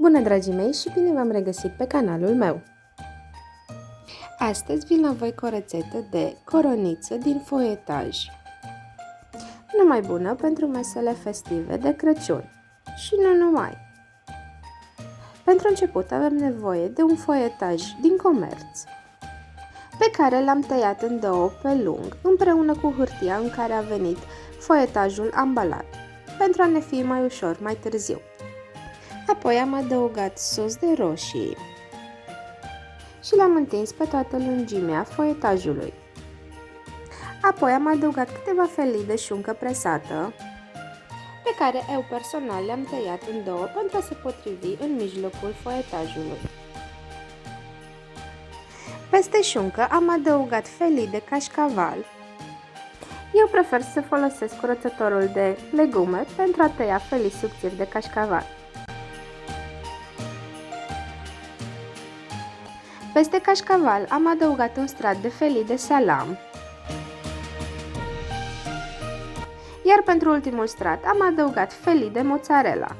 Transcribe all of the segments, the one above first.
Bună, dragii mei, și bine v-am regăsit pe canalul meu! Astăzi vin la voi cu o rețetă de coroniță din foietaj. Numai bună pentru mesele festive de Crăciun. Și nu numai! Pentru început avem nevoie de un foietaj din comerț, pe care l-am tăiat în două pe lung, împreună cu hârtia în care a venit foietajul ambalat, pentru a ne fi mai ușor mai târziu. Apoi am adăugat sos de roșii și l-am întins pe toată lungimea foietajului. Apoi am adăugat câteva felii de șuncă presată, pe care eu personal le-am tăiat în două pentru a se potrivi în mijlocul foietajului. Peste șuncă am adăugat felii de cașcaval. Eu prefer să folosesc curățătorul de legume pentru a tăia felii subțiri de cașcaval. Peste cașcaval am adăugat un strat de felii de salam, iar pentru ultimul strat am adăugat felii de mozzarella.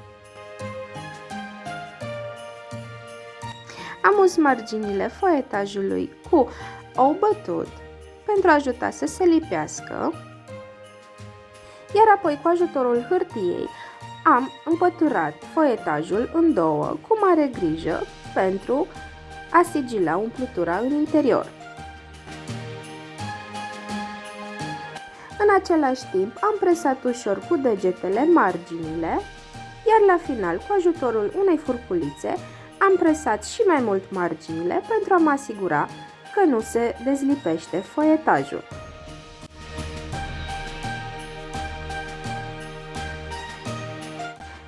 Am uns marginile foietajului cu ou bătut pentru a ajuta să se lipească, iar apoi cu ajutorul hârtiei am împăturat foietajul în două cu mare grijă pentru a sigila umplutura în interior. În același timp am presat ușor cu degetele marginile, iar la final, cu ajutorul unei furculițe, am presat și mai mult marginile pentru a mă asigura că nu se dezlipește foietajul.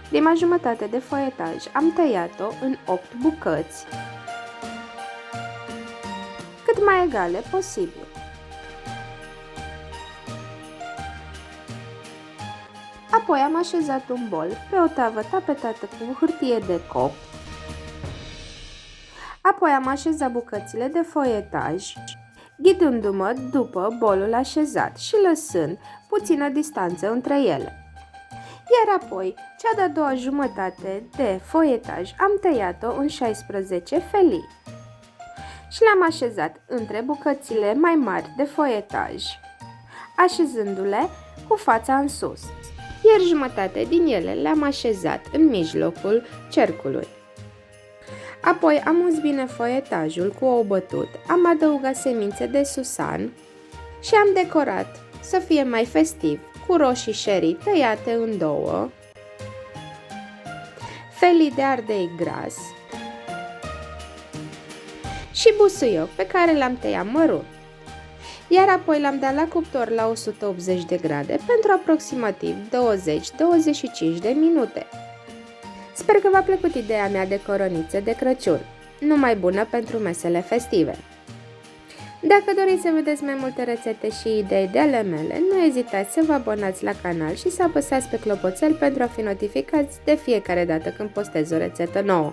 Prima jumătate de foietaj am tăiat-o în 8 bucăți, cât mai egale posibil. Apoi am așezat un bol pe o tavă tapetată cu hârtie de cop. Apoi am așezat bucățile de foietaj, ghidându-mă după bolul așezat și lăsând puțină distanță între ele. Iar apoi, cea de-a doua jumătate de foietaj am tăiat-o în 16 felii și le-am așezat între bucățile mai mari de foietaj, așezându-le cu fața în sus, iar jumătate din ele le-am așezat în mijlocul cercului. Apoi am uns bine foietajul cu ou bătut, am adăugat semințe de susan și am decorat să fie mai festiv cu roșii sherry tăiate în două, felii de ardei gras și busuioc pe care l-am tăiat mărunt. Iar apoi l-am dat la cuptor la 180 de grade pentru aproximativ 20-25 de minute. Sper că v-a plăcut ideea mea de coroniță de Crăciun, numai bună pentru mesele festive. Dacă doriți să vedeți mai multe rețete și idei de ale mele, nu ezitați să vă abonați la canal și să apăsați pe clopoțel pentru a fi notificați de fiecare dată când postez o rețetă nouă.